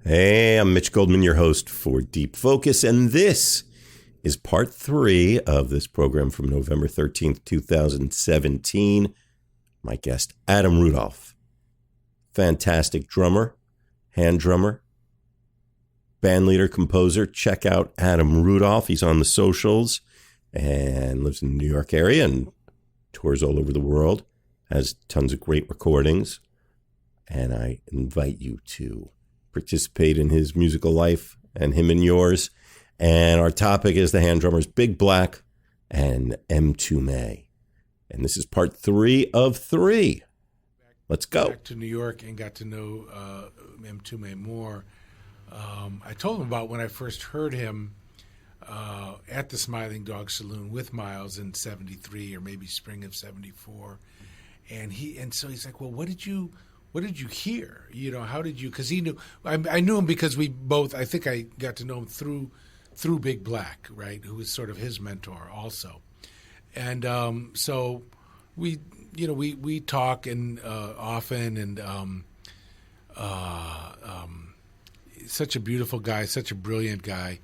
Hey, I'm Mitch Goldman, your host for Deep Focus, and this is part 3 of this program from November 13th, 2017. My guest, Adam Rudolph. Fantastic drummer, hand drummer, band leader, composer. Check out Adam Rudolph. He's on the socials and lives in the New York area and tours all over the world. Has tons of great recordings. And I invite you to participate in his musical life and him and yours. And our topic is the hand drummers Big Black and Mtume. And this is part 3 of 3. Let's go. Back to New York and got to know Mtume more. I told him about when I first heard him at the Smiling Dog Saloon with Miles in 73 or maybe spring of 74. And so he's like, well, what did you hear? You know, how did you, because he knew, I knew him because we both, I think I got to know him through Big Black, right, who was sort of his mentor also. And so we talk and often, and such a beautiful guy, such a brilliant guy.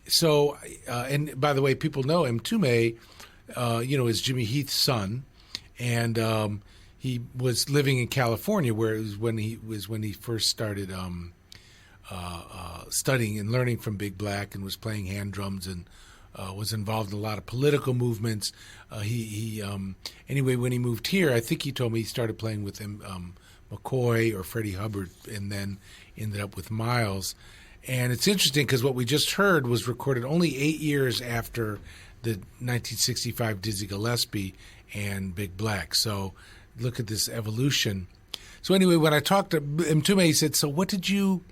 So, and by the way, people know Mtume, is Jimmy Heath's son, and he was living in California, where it was when he first started studying and learning from Big Black, and was playing hand drums and was involved in a lot of political movements. Anyway, when he moved here, I think he told me he started playing with McCoy or Freddie Hubbard, and then ended up with Miles. And it's interesting because what we just heard was recorded only 8 years after the 1965 Dizzy Gillespie and Big Black. So look at this evolution. So anyway, when I talked to Mtume, he said, "So how did you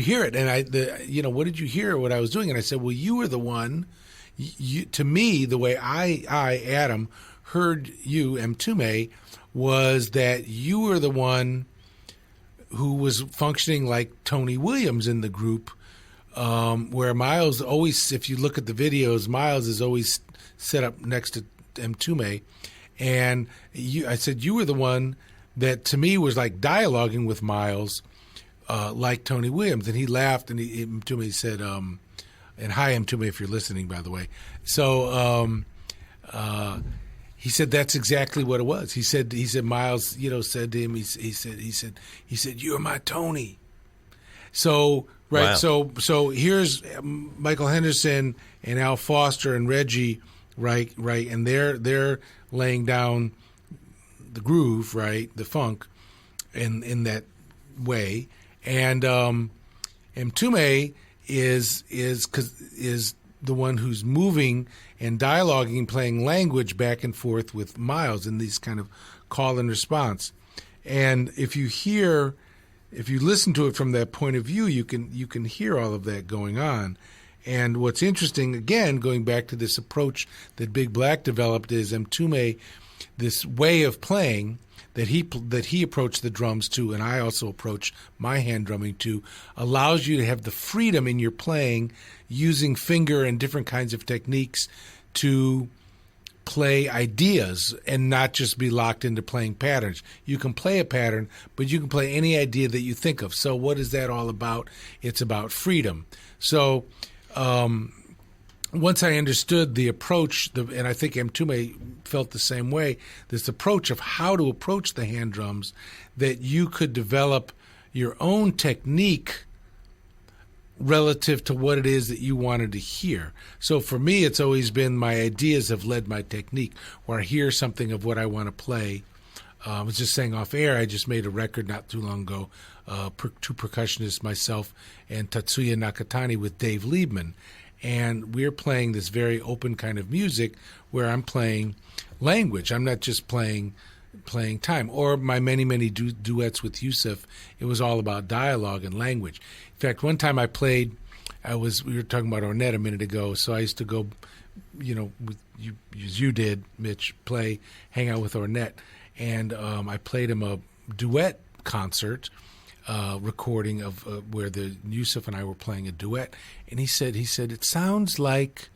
hear it?" And what did you hear what I was doing? And I said, "Well, you were the one. To me, the way I Adam heard you, Mtume, was that you were the one who was functioning like Tony Williams in the group, where Miles always, if you look at the videos, Miles is always set up next to Mtume. And I said, you were the one that to me was like dialoguing with Miles, like Tony Williams." And he laughed, and Mtume said, and hi, Mtume, if you're listening, by the way. So he said that's exactly what it was. He said Miles, said to him, he said, "You're my Tony." So right, wow. So here's Michael Henderson and Al Foster and Reggie, right, and they're laying down the groove, right, the funk, in that way, and Mtume is the one who's moving and dialoguing, playing language back and forth with Miles in these kind of call and response. And if you listen to it from that point of view, you can hear all of that going on. And what's interesting, again, going back to this approach that Big Black developed, is Mtume, this way of playing that he approached the drums to, and I also approach my hand drumming to, allows you to have the freedom in your playing, using finger and different kinds of techniques to play ideas and not just be locked into playing patterns. You can play a pattern, but you can play any idea that you think of. So what is that all about? It's about freedom. So once I understood the approach, and I think Mtume felt the same way, this approach of how to approach the hand drums, that you could develop your own technique relative to what it is that you wanted to hear. So for me, it's always been my ideas have led my technique, where I hear something of what I want to play. I was just saying off air, I just made a record not too long ago, two percussionists, myself and Tatsuya Nakatani, with Dave Liebman. And we're playing this very open kind of music where I'm playing language. I'm not just playing time. Or my many, many duets with Yusuf, it was all about dialogue and language. In fact, one time we were talking about Ornette a minute ago, so I used to go, with you, as you did, Mitch, hang out with Ornette. And I played him a duet concert recording of where Yusuf and I were playing a duet, and he said it sounds like,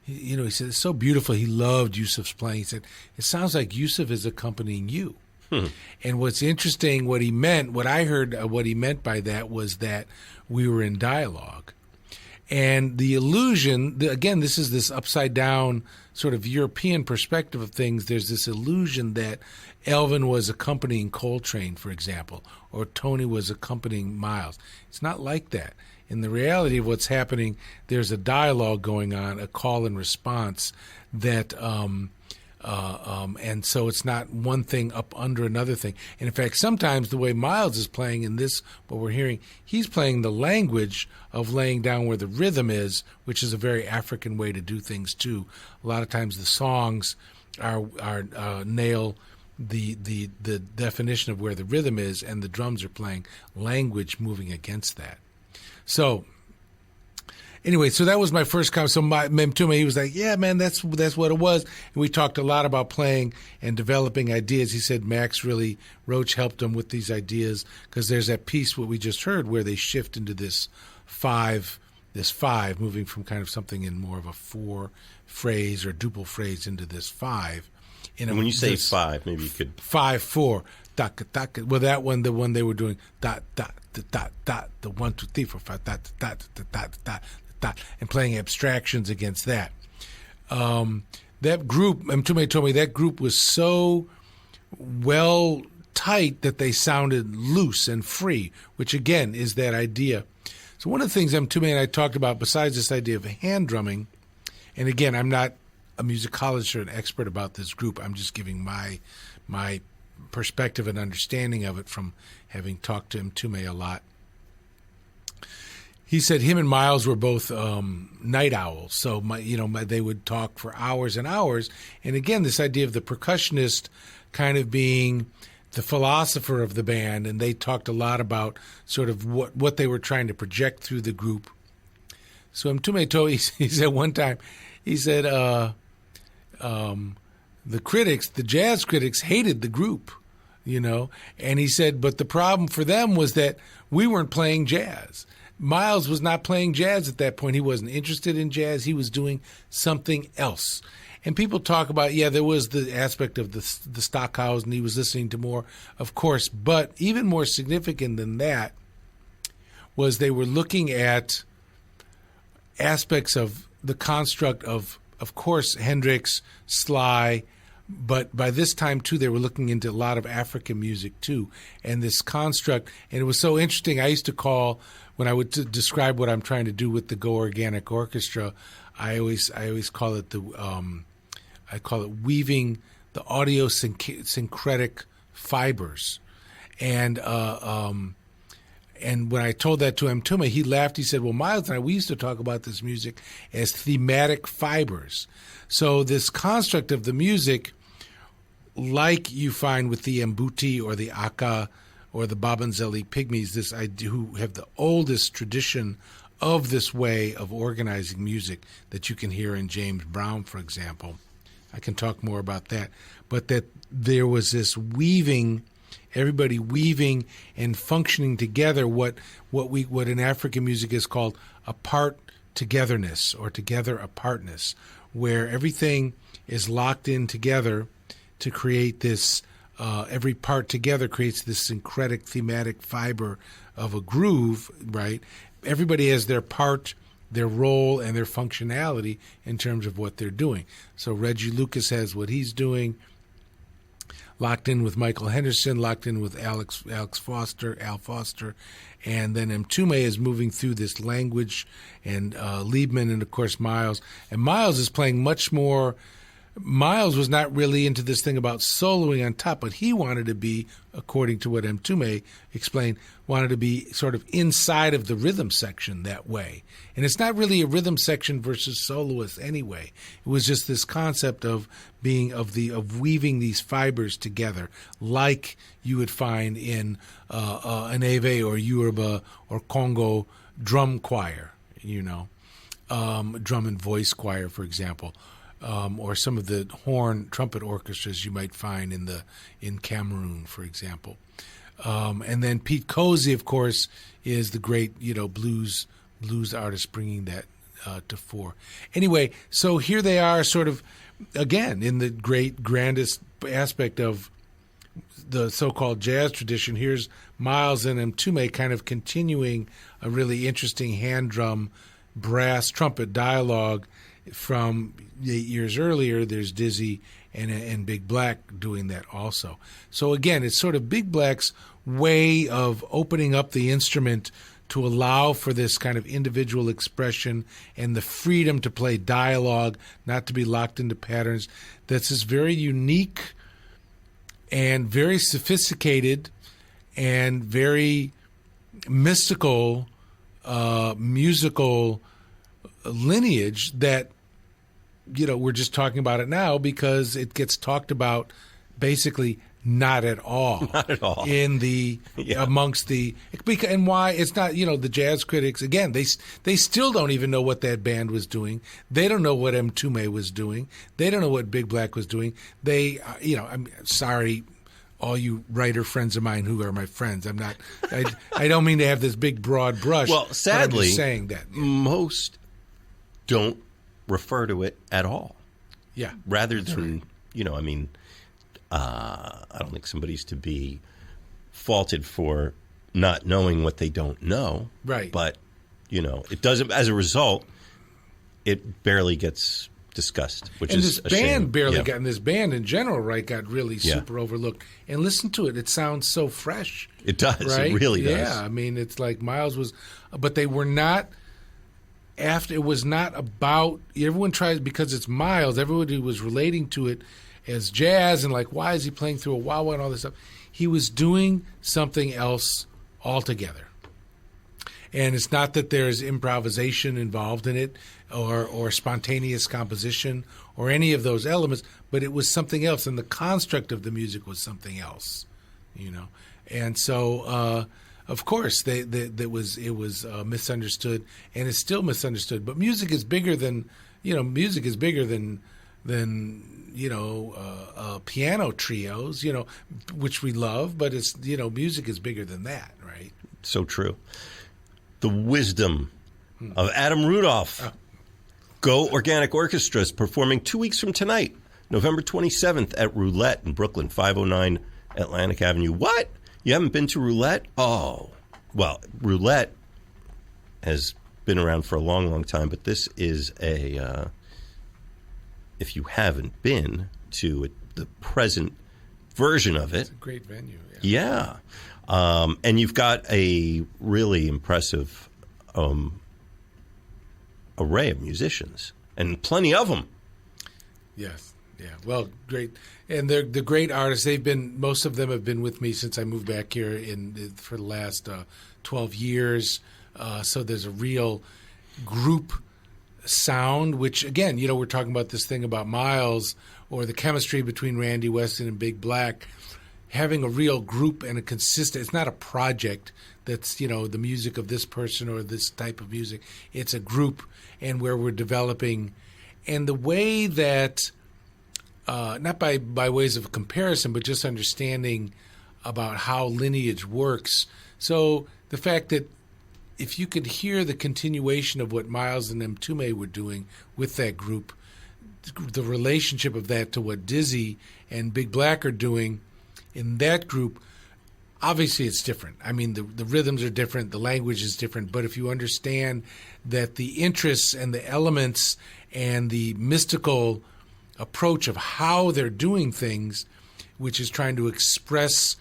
he said it's so beautiful. He loved Yusuf's playing. He said it sounds like Yusuf is accompanying you. And what's interesting, what I heard, what he meant by that was that we were in dialogue. And the illusion, again, this is this upside down sort of European perspective of things. There's this illusion that Elvin was accompanying Coltrane, for example, or Tony was accompanying Miles. It's not like that. In the reality of what's happening, there's a dialogue going on, a call and response that, and so it's not one thing up under another thing. And in fact, sometimes the way Miles is playing in this, what we're hearing, he's playing the language of laying down where the rhythm is, which is a very African way to do things too. A lot of times the songs are nail the definition of where the rhythm is, and the drums are playing language moving against that. So anyway, so that was my first comment. So Mtume, he was like, yeah, man, that's what it was. And we talked a lot about playing and developing ideas. He said Roach helped him with these ideas, because there's that piece, what we just heard, where they shift into this five, moving from kind of something in more of a four phrase or duple phrase into this five. And when you say five, maybe you could... 5-4. Well, that one, the one they were doing, dot, dot, dot, dot, the 1, 2, 3, 4, 5, dot, dot, dot, dot, dot, dot, and playing abstractions against that. That group, Mtume told me, that group was so well tight that they sounded loose and free, which again is that idea. So one of the things Mtume and I talked about, besides this idea of hand drumming, and again, I'm not a musicologist or an expert about this group. I'm just giving my perspective and understanding of it from having talked to Mtume a lot. He said him and Miles were both night owls, so they would talk for hours and hours. And again, this idea of the percussionist kind of being the philosopher of the band, and they talked a lot about sort of what they were trying to project through the group. So Mtume told he said one time, he said the jazz critics hated the group, and he said, but the problem for them was that we weren't playing jazz. Miles was not playing jazz at that point. He wasn't interested in jazz. He was doing something else. And people talk about, there was the aspect of the Stockhausen, and he was listening to more, of course. But even more significant than that was they were looking at aspects of the construct of course, Hendrix, Sly, but by this time, too, they were looking into a lot of African music, too, and this construct. And it was so interesting. I used to call, when I would describe what I'm trying to do with the Go Organic Orchestra, I always call it I call it weaving the audio syncretic fibers. And when I told that to Mtume, he laughed. He said, well, Miles and I, we used to talk about this music as thematic fibers. So this construct of the music, like you find with the Mbuti or the Aka or the Babanzeli Pygmies, this idea, who have the oldest tradition of this way of organizing music that you can hear in James Brown, for example. I can talk more about that. But that there was this weaving, everybody weaving and functioning together, what in African music is called apart togetherness or together apartness, where everything is locked in together to create this, every part together creates this syncretic thematic fiber of a groove, right? Everybody has their part, their role, and their functionality in terms of what they're doing. So Reggie Lucas has what he's doing, locked in with Michael Henderson, locked in with Al Foster, and then Mtume is moving through this language, and Liebman, and of course Miles. And Miles is playing much more. Miles was not really into this thing about soloing on top, but he wanted to be, according to what Mtume explained, wanted to be sort of inside of the rhythm section that way. And it's not really a rhythm section versus soloist anyway. It was just this concept of weaving these fibers together, like you would find in an Ewe or Yoruba or Congo drum choir, drum and voice choir, for example. Or some of the horn trumpet orchestras you might find in Cameroon, for example. And then Pete Cozy, of course, is the great blues artist bringing that to fore. Anyway, so here they are, sort of again in the great grandest aspect of the so-called jazz tradition. Here's Miles and Mtume kind of continuing a really interesting hand drum, brass, trumpet dialogue from 8 years earlier. There's Dizzy and Big Black doing that also. So again, it's sort of Big Black's way of opening up the instrument to allow for this kind of individual expression and the freedom to play dialogue, not to be locked into patterns. That's this very unique and very sophisticated and very mystical musical lineage that, we're just talking about it now because it gets talked about basically not at all. Not at all. In the amongst the and why it's not, the jazz critics, again, they still don't even know what that band was doing. They don't know what Mtume was doing. They don't know what Big Black was doing. They I'm sorry, all you writer friends of mine who are my friends. I don't mean to have this big broad brush. Well, sadly, I'm just saying that most don't refer to it at all. Yeah. Rather than, I don't think somebody's to be faulted for not knowing what they don't know. Right. But, it doesn't, as a result, it barely gets discussed, which and is this a band shame. barely Yeah. got, and this band in general, right, got really super overlooked. And listen to it; it sounds so fresh. It does. Right? It really does. Yeah, I mean, it's like Miles was, but they were not. After it was not about, everyone tries, because it's Miles. Everybody was relating to it as jazz and like, why is he playing through a wah-wah and all this stuff? He was doing something else altogether. And it's not that there's improvisation involved in it or spontaneous composition or any of those elements, but it was something else, and the construct of the music was something else, And so, of course, it was misunderstood, and it's still misunderstood. But music is bigger than, piano trios, which we love, but it's, music is bigger than that, right? So true. The wisdom of Adam Rudolph. Go Organic Orchestra is performing 2 weeks from tonight, November 27th at Roulette in Brooklyn, 509 Atlantic Avenue. What? You haven't been to Roulette? Oh, well, Roulette has been around for a long, long time, but this is if you haven't been to the present version of it. It's a great venue. Yeah. And you've got a really impressive array of musicians, and plenty of them. Yes. Yeah. Well, great. And they're the great artists. Most of them have been with me since I moved back here for the last 12 years. So there's a real group sound, which, again, we're talking about this thing about Miles or the chemistry between Randy Weston and Big Black. Having a real group and a consistent, it's not a project that's, the music of this person or this type of music. It's a group, and where we're developing. And the way that, not by ways of comparison, but just understanding about how lineage works. So the fact that if you could hear the continuation of what Miles and Mtume were doing with that group, the relationship of that to what Dizzy and Big Black are doing in that group, obviously it's different. I mean, the rhythms are different, the language is different, but if you understand that the interests and the elements and the mystical approach of how they're doing things, which is trying to express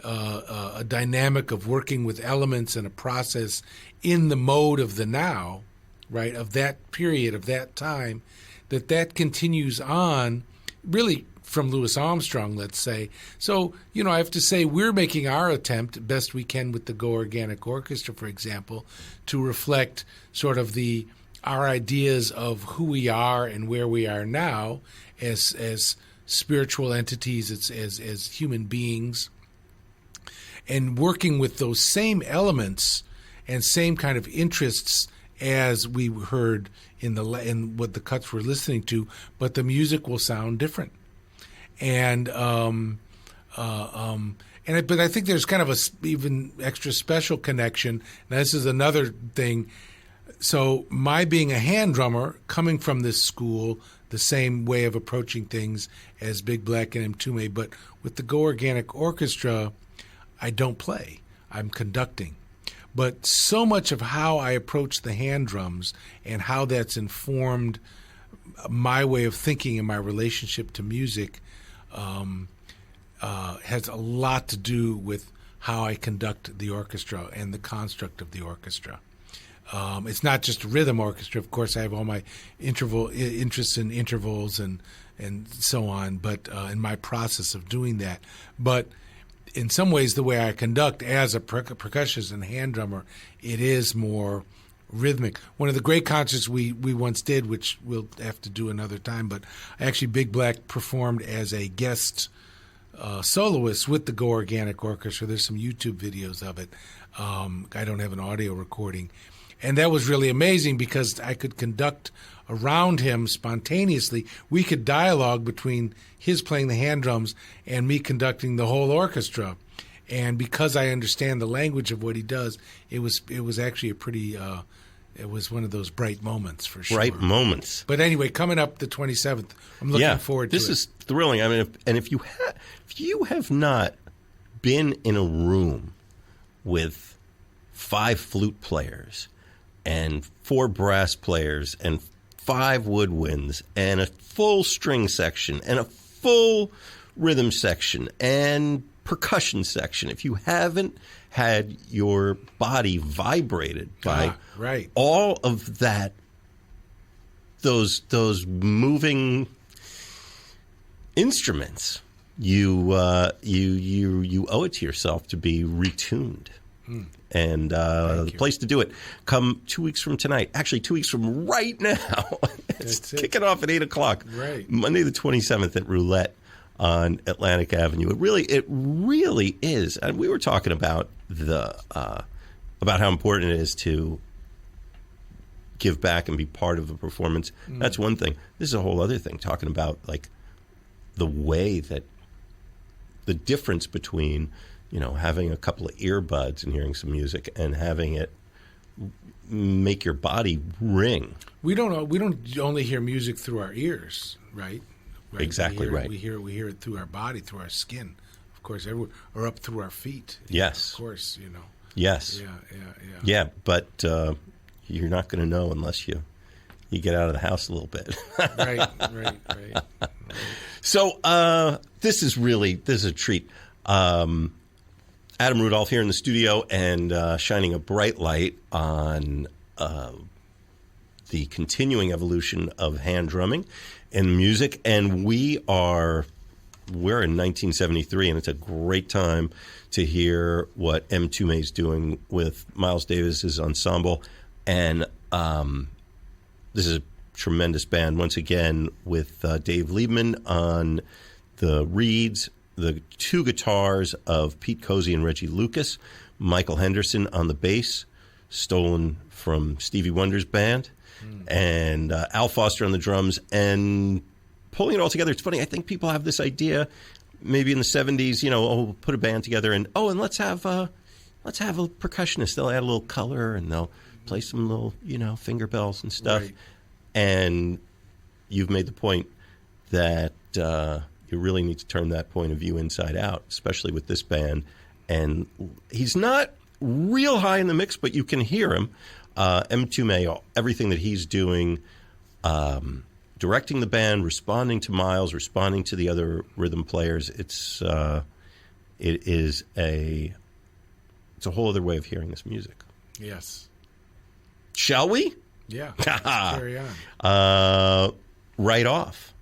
a dynamic of working with elements and a process in the mode of the now, right, of that period, of that time, that continues on really from Louis Armstrong, let's say. So, I have to say we're making our attempt best we can with the Go Organic Orchestra, for example, to reflect sort of our ideas of who we are and where we are now as spiritual entities, as human beings, and working with those same elements and same kind of interests as we heard in what the cuts we're listening to, but the music will sound different. But I think there's kind of a even extra special connection. Now, this is another thing. So my being a hand drummer, coming from this school, the same way of approaching things as Big Black and Mtume, but with the Go Organic Orchestra, I don't play. I'm conducting. But so much of how I approach the hand drums and how that's informed my way of thinking and my relationship to music has a lot to do with how I conduct the orchestra and the construct of the orchestra. It's not just a rhythm orchestra. Of course, I have all my interests in intervals and so on, but in my process of doing that. But in some ways, the way I conduct as a percussionist and hand drummer, it is more rhythmic. One of the great concerts we once did, which we'll have to do another time, but actually Big Black performed as a guest soloist with the Go Organic Orchestra. There's some YouTube videos of it. I don't have an audio recording. And that was really amazing because I could conduct around him spontaneously. We could dialogue between his playing the hand drums and me conducting the whole orchestra. And because I understand the language of what he does, it was actually a pretty it was one of those bright moments for sure. Bright moments. But anyway, coming up the 27th, I'm looking forward to it. This is thrilling. I mean, if you have not been in a room with 5 flute players and 4 brass players and 5 woodwinds and a full string section and a full rhythm section and percussion section, if you haven't had your body vibrated by all of that, those moving instruments, you owe it to yourself to be retuned. And the place to do it, come 2 weeks from tonight. Actually, 2 weeks from right now. It's kicking off at 8 o'clock. Right. Monday the 27th at Roulette on Atlantic Avenue. It really is. And we were talking about about how important it is to give back and be part of a performance. That's one thing. This is a whole other thing, talking about like the way that the difference between, having a couple of earbuds and hearing some music and having it make your body ring. We don't only hear music through our ears, right? Exactly right. We hear it through our body, through our skin, of course, everywhere, or up through our feet. Yes, of course, Yes. Yeah. But you're not going to know unless you get out of the house a little bit. Right. So this is a treat. Adam Rudolph here in the studio and shining a bright light on the continuing evolution of hand drumming and music. And we're in 1973, and it's a great time to hear what Mtume is doing with Miles Davis's ensemble. And this is a tremendous band, once again, with Dave Liebman on the reeds, the 2 guitars of Pete Cozy and Reggie Lucas, Michael Henderson on the bass, stolen from Stevie Wonder's band, and Al Foster on the drums, and pulling it all together. It's funny, I think people have this idea, maybe in the 70s, we'll put a band together and let's have a percussionist. They'll add a little color and they'll play some little, finger bells and stuff. Right. And you've made the point that you really need to turn that point of view inside out, especially with this band. And he's not real high in the mix, but you can hear him. Mtume, everything that he's doing, directing the band, responding to Miles, responding to the other rhythm players. It's a whole other way of hearing this music. Yes. Shall we? Yeah. Carry on. Right off.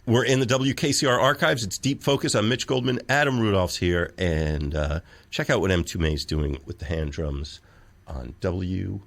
We're in the WKCR archives. It's Deep Focus. I'm Mitch Goldman. Adam Rudolph's here. And check out what Mtume is doing with the hand drums on WKCR.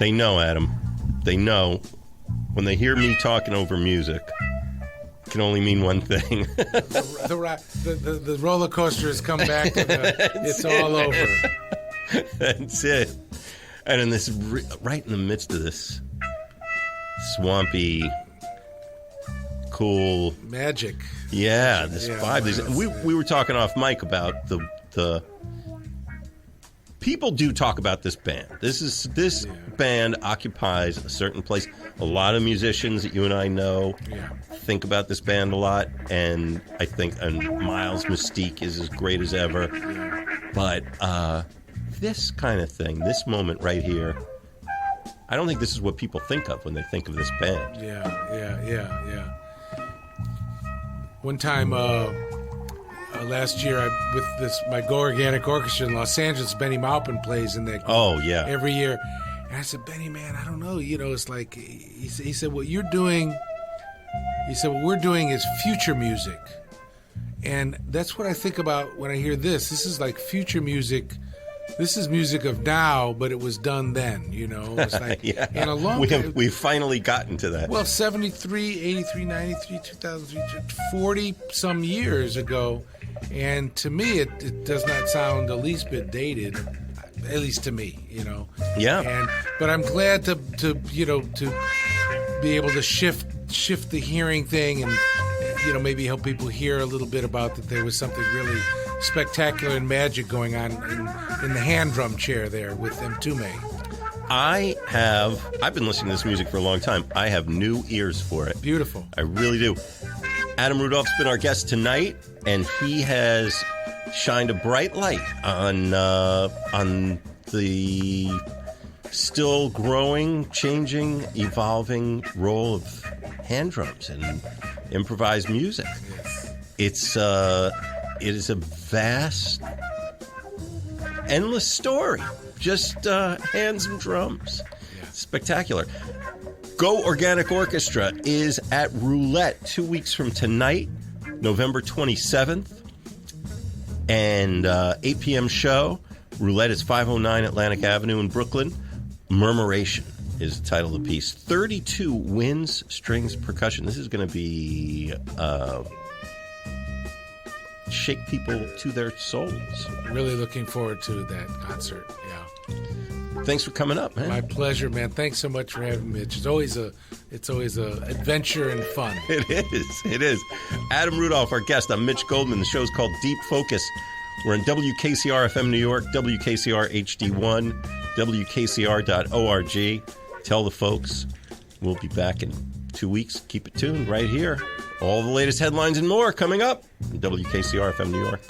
They know, Adam. They know. When they hear me talking over music, it can only mean one thing. the roller coaster has come back. It's all over. That's it. And in this, right in the midst of this swampy, cool magic. Yeah, this vibe. We were talking off mic about the people do talk about this band. This band occupies a certain place. A lot of musicians that you and I know think about this band a lot, and I think Miles' mystique is as great as ever. But this kind of thing, this moment right here, I don't think this is what people think of when they think of this band. Yeah. One time last year, with my Go Organic Orchestra in Los Angeles, Benny Maupin plays in that group every year. And I said, Benny, man, I don't know. It's like, he said, what we're doing is future music. And that's what I think about when I hear this. This is like future music. This is music of now, but it was done then, It's like, in a long time. We've finally gotten to that. Well, 73, 83, 93, 2003, 40-some years ago. And to me, it does not sound the least bit dated, at least to me, Yeah. But I'm glad to be able to shift the hearing thing and, maybe help people hear a little bit about that there was something really spectacular and magic going on in the hand drum chair there with Mtume. I've been listening to this music for a long time. I have new ears for it. Beautiful. I really do. Adam Rudolph's been our guest tonight, and he has shined a bright light on the still growing, changing, evolving role of hand drums and improvised music. Yes. It is a vast, endless story. Just hands and drums. Yeah. Spectacular. Go Organic Orchestra is at Roulette 2 weeks from tonight, November 27th. And 8 p.m. show. Roulette is 509 Atlantic Avenue in Brooklyn. Murmuration is the title of the piece. 32 winds, strings, percussion. This is going to be shake people to their souls. Really looking forward to that concert. Yeah. Thanks for coming up, man. My pleasure, man. Thanks so much for having me. It's always a adventure and fun. It is. Adam Rudolph, our guest. I'm Mitch Goldman. The show's called Deep Focus. We're in WKCR FM New York, WKCR HD-1, WKCR.org. Tell the folks we'll be back in 2 weeks. Keep it tuned right here. All the latest headlines and more coming up. WKCR FM New York.